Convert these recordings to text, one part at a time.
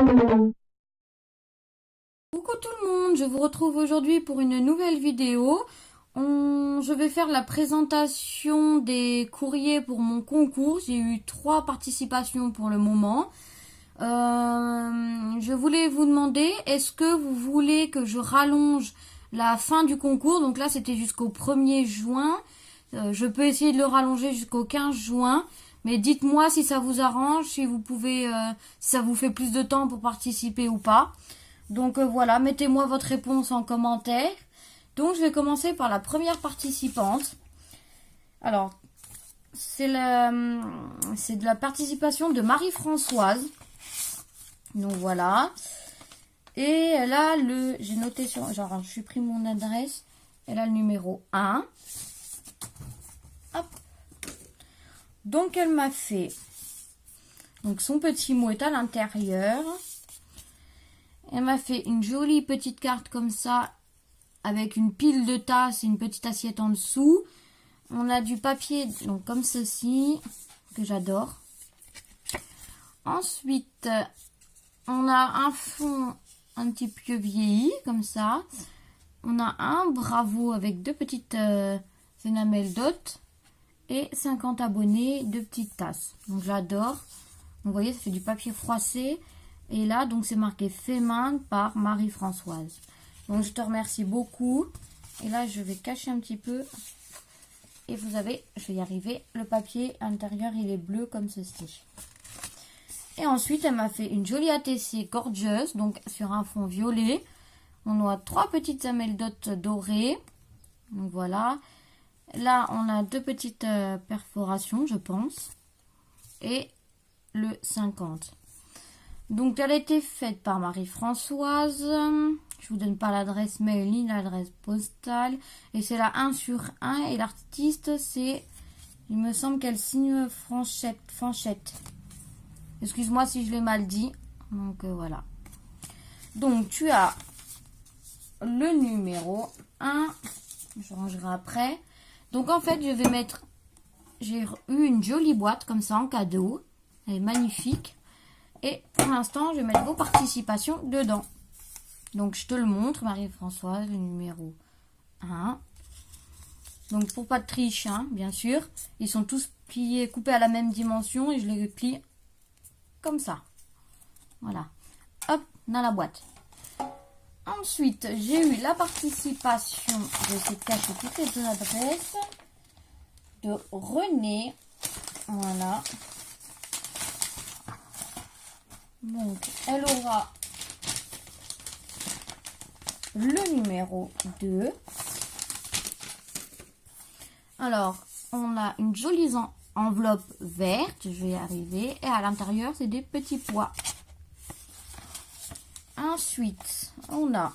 Coucou tout le monde, je vous retrouve aujourd'hui pour une nouvelle vidéo. Je vais faire la présentation des courriers pour mon concours. J'ai eu 3 participations pour le moment. Je voulais vous demander, est-ce que vous voulez que je rallonge la fin du concours? Donc là, c'était jusqu'au 1er juin. Je peux essayer de le rallonger jusqu'au 15 juin. Mais dites-moi si ça vous arrange, si vous pouvez, si ça vous fait plus de temps pour participer ou pas. Donc voilà, mettez-moi votre réponse en commentaire. Donc je vais commencer par la première participante. Alors, c'est de la participation de Marie-Françoise. Donc voilà. Et elle a j'ai noté sur, genre, je suis pris mon adresse. Elle a le numéro 1. Hop. Donc elle m'a fait, donc son petit mot est à l'intérieur. Elle m'a fait une jolie petite carte comme ça, avec une pile de tasses et une petite assiette en dessous. On a du papier, donc comme ceci, que j'adore. Ensuite, on a un fond un petit peu vieilli, comme ça. On a un bravo avec 2 petites enamel dot et 50 abonnés, 2 petites tasses. Donc j'adore. Vous voyez, ça fait du papier froissé. Et là, donc c'est marqué fait main par Marie-Françoise. Donc je te remercie beaucoup. Et là, je vais cacher un petit peu. Et vous avez, je vais y arriver, le papier à l'intérieur, il est bleu comme ceci. Et ensuite, elle m'a fait une jolie ATC gorgeous, donc sur un fond violet. On a 3 petites ameldotes dorées. Donc voilà. Là, on a 2 petites perforations, je pense. Et le 50. Donc, elle a été faite par Marie-Françoise. Je vous donne pas l'adresse mail ni l'adresse postale. Et c'est la 1 sur 1. Et l'artiste, c'est... Il me semble qu'elle signe Fanchette. Excuse-moi si je l'ai mal dit. Donc, voilà. Donc, tu as le numéro 1. Je rangerai après. Donc, en fait, je vais mettre... J'ai eu une jolie boîte comme ça en cadeau. Elle est magnifique. Et pour l'instant, je vais mettre vos participations dedans. Donc, je te le montre, Marie-Françoise, le numéro 1. Donc, pour pas de triche, hein, bien sûr. Ils sont tous pliés, coupés à la même dimension. Et je les plie comme ça. Voilà. Hop, dans la boîte. Ensuite, j'ai eu la participation, je vais essayer de cacher toutes les adresses, de René. Voilà. Donc, elle aura le numéro 2. Alors, on a une jolie enveloppe verte, je vais y arriver. Et à l'intérieur, c'est des petits pois. Ensuite, on a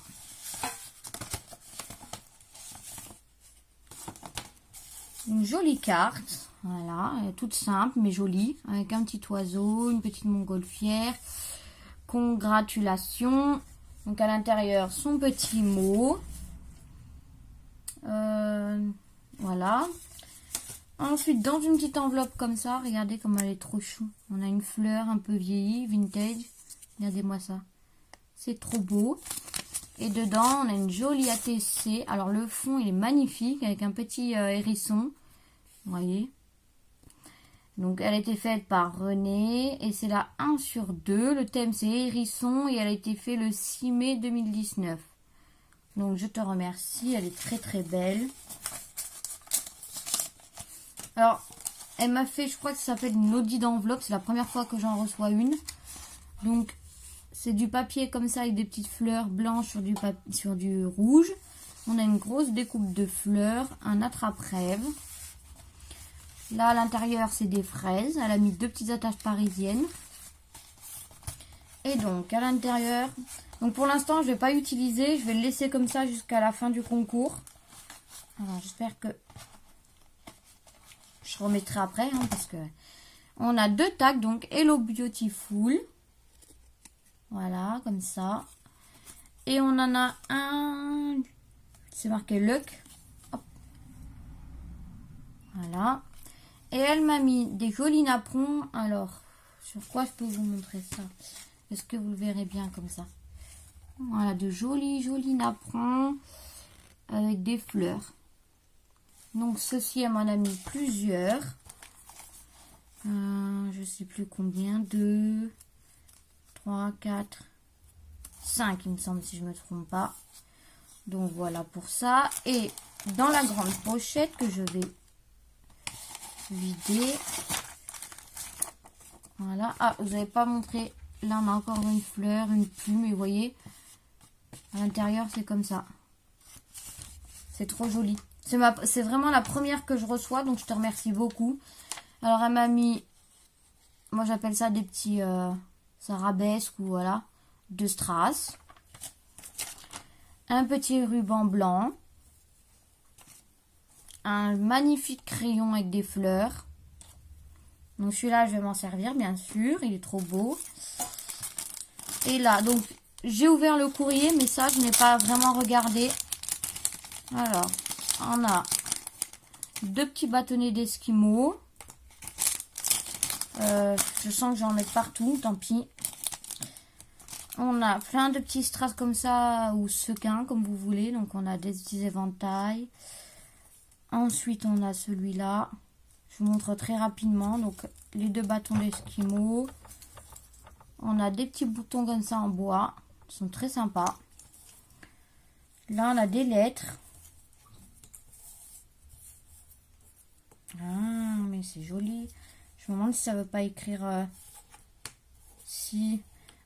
une jolie carte. Voilà, elle est toute simple mais jolie, avec un petit oiseau, une petite montgolfière. Congratulations. Donc à l'intérieur, son petit mot. Voilà. Ensuite, dans une petite enveloppe comme ça, regardez comme elle est trop chou. On a une fleur un peu vieillie, vintage. Regardez-moi ça. C'est trop beau. Et dedans, on a une jolie ATC. Alors le fond, il est magnifique, avec un petit hérisson. Vous voyez. Donc, elle a été faite par René et c'est la 1 sur 2. Le thème, c'est hérisson et elle a été faite le 6 mai 2019. Donc, je te remercie. Elle est très, très belle. Alors, elle m'a fait, je crois que ça s'appelle une audit d'enveloppe. C'est la première fois que j'en reçois une. Donc, c'est du papier comme ça avec des petites fleurs blanches sur du rouge. On a une grosse découpe de fleurs, un attrape-rêve. Là, à l'intérieur, c'est des fraises. Elle a mis 2 petites attaches parisiennes. Et donc, à l'intérieur... Donc, pour l'instant, je ne vais pas utiliser. Je vais le laisser comme ça jusqu'à la fin du concours. Alors, j'espère que... Je remettrai après, hein, parce que... On a 2 tags, donc Hello Beautiful. Voilà, comme ça. Et on en a un... C'est marqué Luck. Hop. Voilà. Et elle m'a mis des jolis napperons. Alors, sur quoi je peux vous montrer ça? Est-ce que vous le verrez bien comme ça? Voilà, de jolis napperons avec des fleurs. Donc ceci, elle m'en a mis plusieurs. Je sais plus combien. 2, 3, 4, 5 il me semble, si je me trompe pas. Donc voilà pour ça. Et dans la grande pochette que je vais vider. Voilà. Ah, vous n'avez pas montré. Là, on a encore une fleur, une plume. Et vous voyez, à l'intérieur, c'est comme ça. C'est trop joli. C'est vraiment la première que je reçois. Donc, je te remercie beaucoup. Alors, elle m'a mis... Moi, j'appelle ça des petits arabesques ou voilà. De strass. Un petit ruban blanc. Un magnifique crayon avec des fleurs. Donc celui-là, je vais m'en servir, bien sûr. Il est trop beau. Et là, donc, j'ai ouvert le courrier, mais ça, je n'ai pas vraiment regardé. Alors, on a 2 petits bâtonnets d'esquimaux. Je sens que j'en mets partout, tant pis. On a plein de petits strass comme ça, ou sequins, comme vous voulez. Donc, on a des petits éventails. Ensuite, on a celui-là. Je vous montre très rapidement. Donc, les 2 bâtons d'esquimaux. On a des petits boutons comme ça en bois. Ils sont très sympas. Là, on a des lettres. Ah, mais c'est joli. Je me demande si ça ne veut pas écrire... si...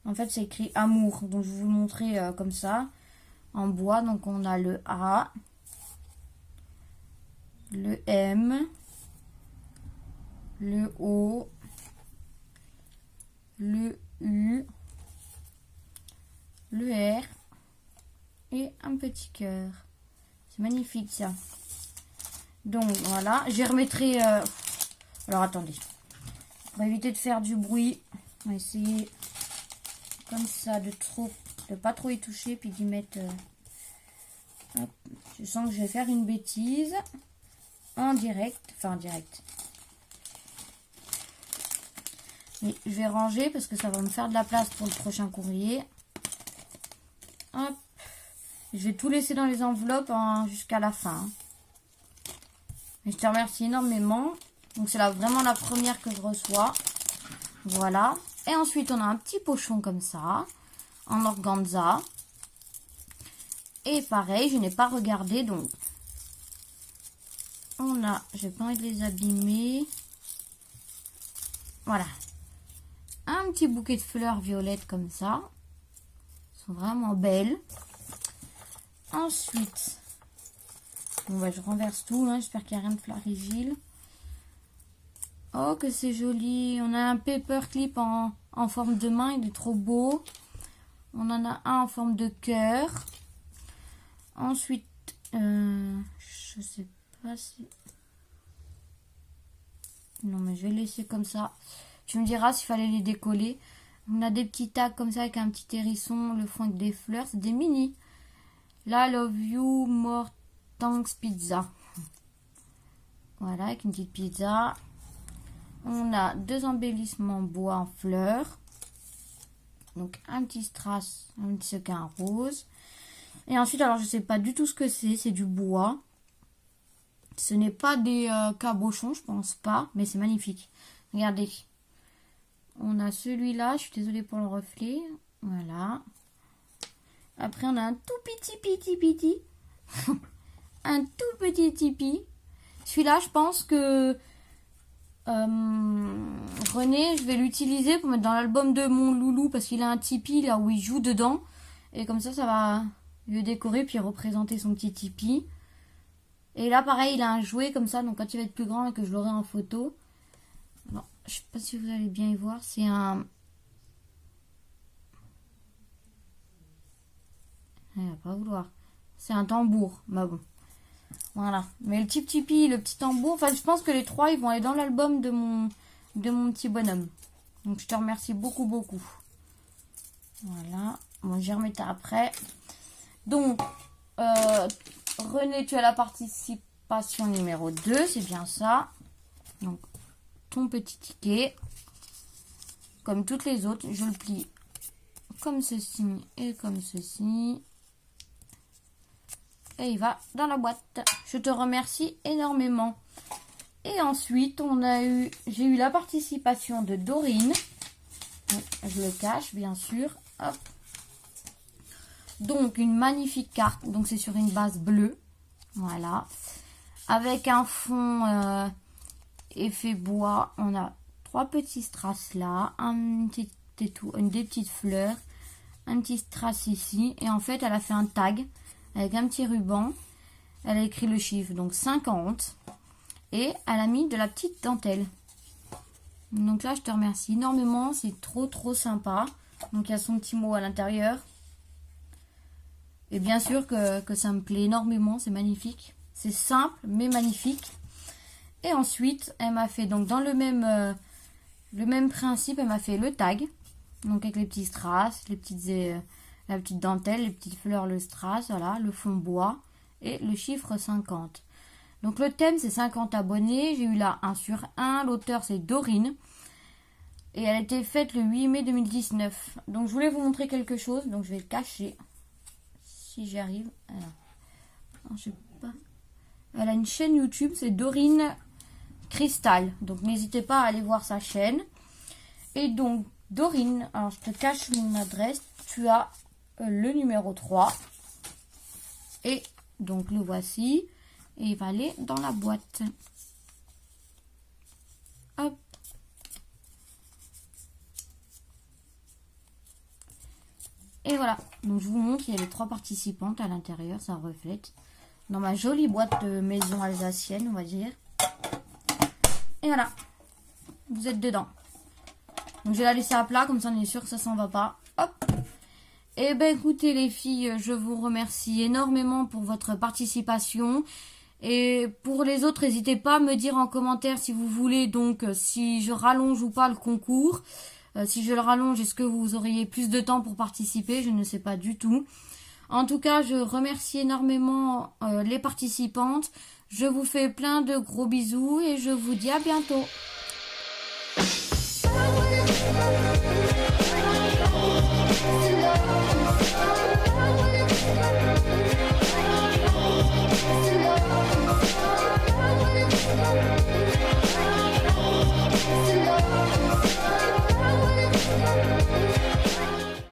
En fait, c'est écrit amour. Donc, je vais vous le montrer comme ça. En bois. Donc, on a le A. Le M. Le O. Le U. Le R. Et un petit cœur. C'est magnifique, ça. Donc, voilà. Je remettrai... Alors, attendez. Pour éviter de faire du bruit, on va essayer... comme ça, de pas trop y toucher, puis d'y mettre... hop. Je sens que je vais faire une bêtise en direct, enfin en direct. Mais je vais ranger parce que ça va me faire de la place pour le prochain courrier. Hop. Je vais tout laisser dans les enveloppes jusqu'à la fin. Mais je te remercie énormément. Donc c'est vraiment la première que je reçois. Voilà. Et ensuite, on a un petit pochon comme ça, en organza. Et pareil, je n'ai pas regardé, donc on a, j'ai pas envie de les abîmer. Voilà. Un petit bouquet de fleurs violettes comme ça. Elles sont vraiment belles. Ensuite, bon bah je renverse tout, hein, j'espère qu'il n'y a rien de fragile. Oh, que c'est joli. On a un paperclip en forme de main. Il est trop beau. On en a un en forme de cœur. Ensuite, je sais pas si... Non, mais je vais laisser comme ça. Tu me diras s'il fallait les décoller. On a des petits tags comme ça avec un petit hérisson. Le fond avec des fleurs. C'est des mini. Là, love you, more thanks pizza. Voilà, avec une petite pizza. On a 2 embellissements bois en fleurs. Donc un petit strass, un petit sequin rose. Et ensuite, alors je sais pas du tout ce que c'est du bois. Ce n'est pas des cabochons, je pense pas, mais c'est magnifique. Regardez. On a celui-là, je suis désolée pour le reflet. Voilà. Après, on a un tout petit. Un tout petit tipi. Celui-là, je pense que... René, je vais l'utiliser pour mettre dans l'album de mon loulou parce qu'il a un tipi là où il joue dedans et comme ça va le décorer puis représenter son petit tipi. Et là pareil, il a un jouet comme ça, donc quand il va être plus grand et que je l'aurai en photo, bon, je sais pas si vous allez bien y voir, c'est un... Il va pas vouloir. C'est un tambour, bah bon. Voilà. Mais le petit tipi, le petit tambour, enfin je pense que les 3 ils vont aller dans l'album de mon petit bonhomme. Donc je te remercie beaucoup. Voilà. Bon, j'y remettrai après. Donc, René, tu as la participation numéro 2, c'est bien ça. Donc, ton petit ticket. Comme toutes les autres, je le plie comme ceci et comme ceci. Et il va dans la boîte. Je te remercie énormément. Et ensuite, j'ai eu la participation de Dorine. Je le cache, bien sûr. Hop. Donc, une magnifique carte. Donc, c'est sur une base bleue. Voilà. Avec un fond effet bois. On a 3 petits strass là. Des petites fleurs. Un petit strass ici. Et en fait, elle a fait un tag avec un petit ruban. Elle a écrit le chiffre, donc 50. Et elle a mis de la petite dentelle. Donc là, je te remercie énormément. C'est trop sympa. Donc, il y a son petit mot à l'intérieur. Et bien sûr que ça me plaît énormément. C'est magnifique. C'est simple, mais magnifique. Et ensuite, elle m'a fait, donc dans le même principe, elle m'a fait le tag. Donc, avec les petits strass, la petite dentelle, les petites fleurs, le strass, voilà, le fond bois et le chiffre 50. Donc, le thème, c'est 50 abonnés. J'ai eu là 1 sur 1. L'auteur, c'est Dorine. Et elle a été faite le 8 mai 2019. Donc, je voulais vous montrer quelque chose. Donc, je vais le cacher. Si j'y arrive. Alors, je sais pas. Elle a une chaîne YouTube. C'est Dorine Cristal. Donc, n'hésitez pas à aller voir sa chaîne. Et donc, Dorine, alors je te cache mon adresse. Tu as le numéro 3. Et donc, le voici. Et il va aller dans la boîte. Hop. Et voilà. Donc, je vous montre, il y a les 3 participantes à l'intérieur. Ça reflète. Dans ma jolie boîte de maison alsacienne, on va dire. Et voilà. Vous êtes dedans. Donc, je vais la laisser à plat. Comme ça, on est sûr que ça s'en va pas. Hop. Et ben, écoutez, les filles, je vous remercie énormément pour votre participation. Et pour les autres, n'hésitez pas à me dire en commentaire si vous voulez, donc si je rallonge ou pas le concours. Si je le rallonge, est-ce que vous auriez plus de temps pour participer? Je ne sais pas du tout. En tout cas, je remercie énormément les participantes. Je vous fais plein de gros bisous et je vous dis à bientôt.